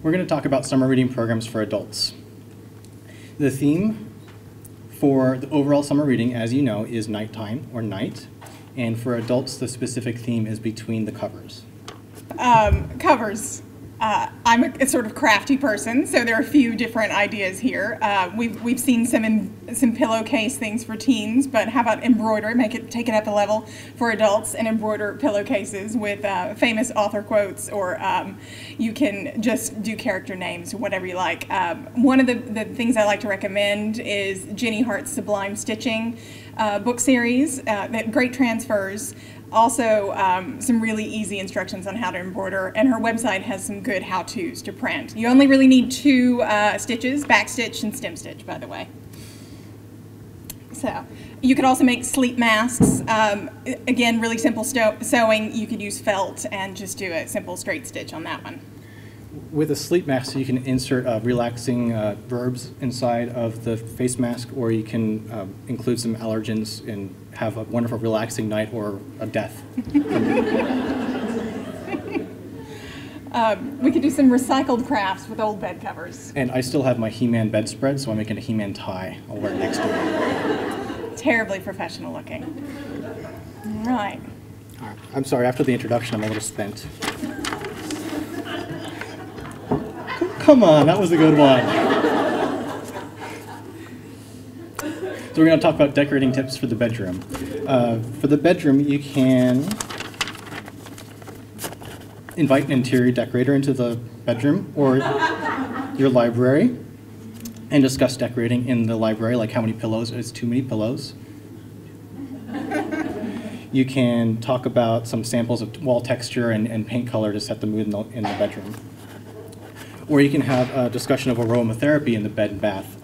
We're going to talk about summer reading programs for adults. The theme for the overall summer reading, as you know, is nighttime or night. And for adults, the specific theme is between the covers. Covers. I'm a sort of crafty person, so there are a few different ideas here. We've seen some pillowcase things for teens, but how about embroider? Take it up a level for adults and embroider pillowcases with famous author quotes, or you can just do character names, whatever you like. One of the things I like to recommend is Jenny Hart's Sublime Stitching book series. Great transfers. Also, some really easy instructions on how to embroider, and her website has some good how-tos to print. You only really need two stitches, back stitch and stem stitch, by the way. So, you could also make sleep masks. Again, really simple sewing. You could use felt and just do a simple straight stitch on that one. With a sleep mask, you can insert relaxing verbs inside of the face mask, or you can include some allergens and have a wonderful relaxing night or a death. We could do some recycled crafts with old bed covers. And I still have my He-Man bedspread, so I'm making a He-Man tie. I'll wear it next to it. Terribly professional looking. All right. I'm sorry, after the introduction, I'm a little spent. Come on, that was a good one. So we're going to talk about decorating tips for the bedroom. For the bedroom, you can invite an interior decorator into the bedroom or your library and discuss decorating in the library, like how many pillows is too many pillows. You can talk about some samples of wall texture and paint color to set the mood in the bedroom. Or you can have a discussion of aromatherapy in the bed and bath.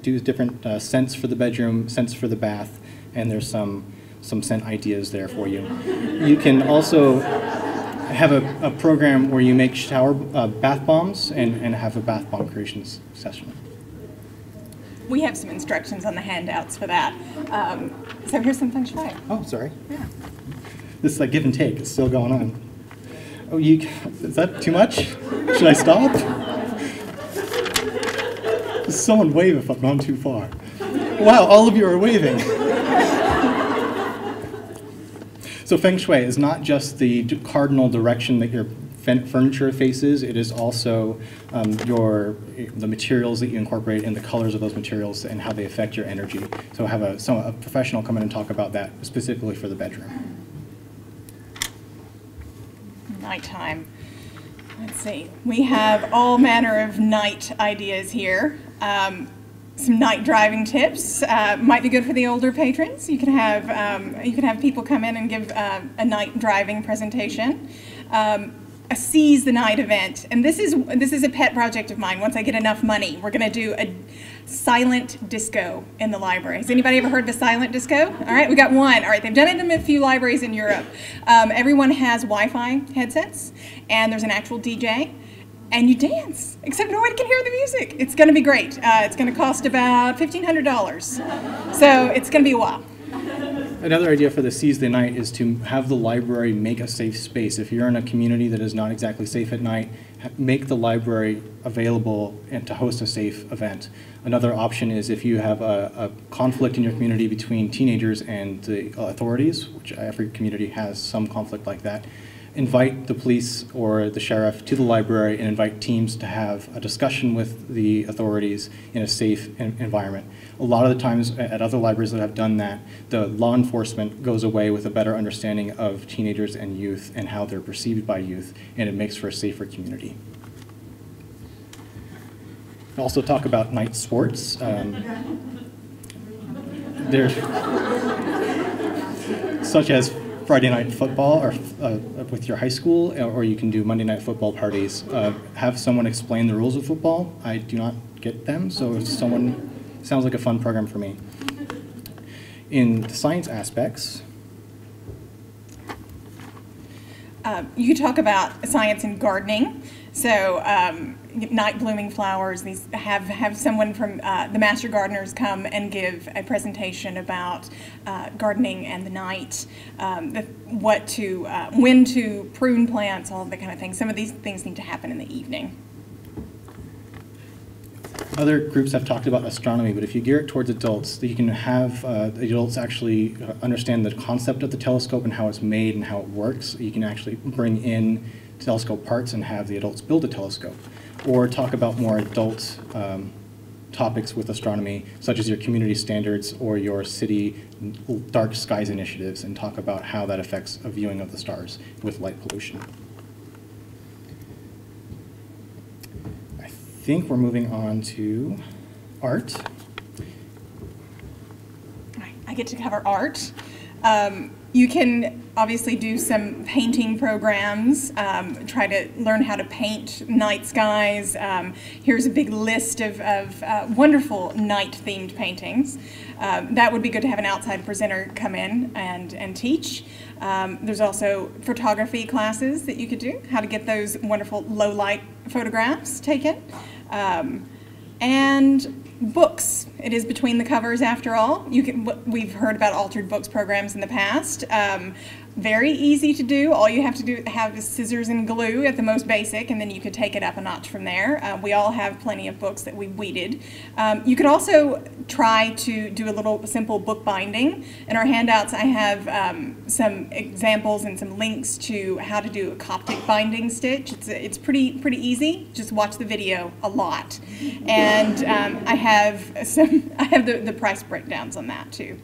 Do different scents for the bedroom, scents for the bath, and there's some scent ideas there for you. You can also have a program where you make bath bombs and have a bath bomb creations session. We have some instructions on the handouts for that. So here's some feng shui. Oh, sorry. Yeah. This is like give and take. It's still going on. Oh, is that too much? Should I stop? Someone wave if I've gone too far. Wow, all of you are waving. So feng shui is not just the cardinal direction that your furniture faces. It is also the materials that you incorporate and the colors of those materials and how they affect your energy. So have a professional come in and talk about that specifically for the bedroom. Nighttime. Let's see. We have all manner of night ideas here. Some night driving tips might be good for the older patrons. You can have people come in and give a night driving presentation. A seize the night event, and this is a pet project of mine. Once I get enough money, we're going to do a silent disco in the library. Has anybody ever heard of a silent disco? All right, we got one. All right, they've done it in a few libraries in Europe. Everyone has Wi-Fi headsets, and there's an actual DJ, and you dance, except nobody can hear the music. It's going to be great. It's going to cost about $1,500, so it's going to be a while. Another idea for the Seize the Night is to have the library make a safe space. If you're in a community that is not exactly safe at night, make the library available and to host a safe event. Another option is if you have a conflict in your community between teenagers and the authorities, which every community has some conflict like that, invite the police or the sheriff to the library and invite teams to have a discussion with the authorities in a safe environment. A lot of the times at other libraries that have done that, the law enforcement goes away with a better understanding of teenagers and youth and how they're perceived by youth, and it makes for a safer community. Also talk about night sports. Such as Friday night football or with your high school, or you can do Monday night football parties. Have someone explain the rules of football. I do not get them, so if someone, sounds like a fun program for me. In the science aspects, you could talk about science and gardening. So night blooming flowers. These have someone from the Master Gardeners come and give a presentation about gardening and the night, when to prune plants, all of that kind of thing. Some of these things need to happen in the evening. Other groups have talked about astronomy, but if you gear it towards adults, you can have the adults actually understand the concept of the telescope and how it's made and how it works. You can actually bring in telescope parts and have the adults build a telescope. Or talk about more adult topics with astronomy, such as your community standards or your city dark skies initiatives, and talk about how that affects a viewing of the stars with light pollution. I think we're moving on to art. I get to cover art. You can obviously do some painting programs, try to learn how to paint night skies. Here's a big list of wonderful night-themed paintings. That would be good to have an outside presenter come in and teach. There's also photography classes that you could do, how to get those wonderful low-light photographs taken. And books. It is between the covers after all. We've heard about altered books programs in the past. Very easy to do. All you have to do have is scissors and glue at the most basic, and then you could take it up a notch from there. We all have plenty of books that we weeded. You could also try to do a little simple book binding. In our handouts, I have some examples and some links to how to do a Coptic binding stitch. It's pretty easy. Just watch the video a lot, and I have the price breakdowns on that too.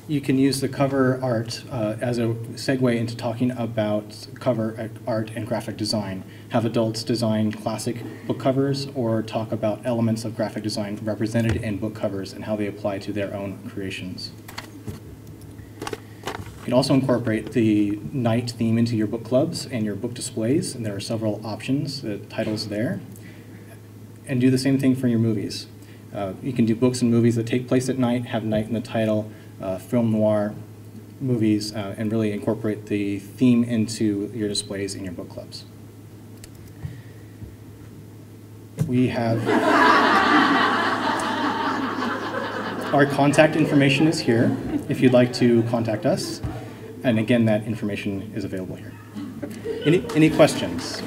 You can use the cover art as a segue into talking about cover art and graphic design. Have adults design classic book covers, or talk about elements of graphic design represented in book covers and how they apply to their own creations. You can also incorporate the night theme into your book clubs and your book displays, and there are several options, titles there. And do the same thing for your movies. You can do books and movies that take place at night, have night in the title, film noir movies, and really incorporate the theme into your displays in your book clubs. We have our contact information is here if you'd like to contact us, and again, that information is available here. Any questions?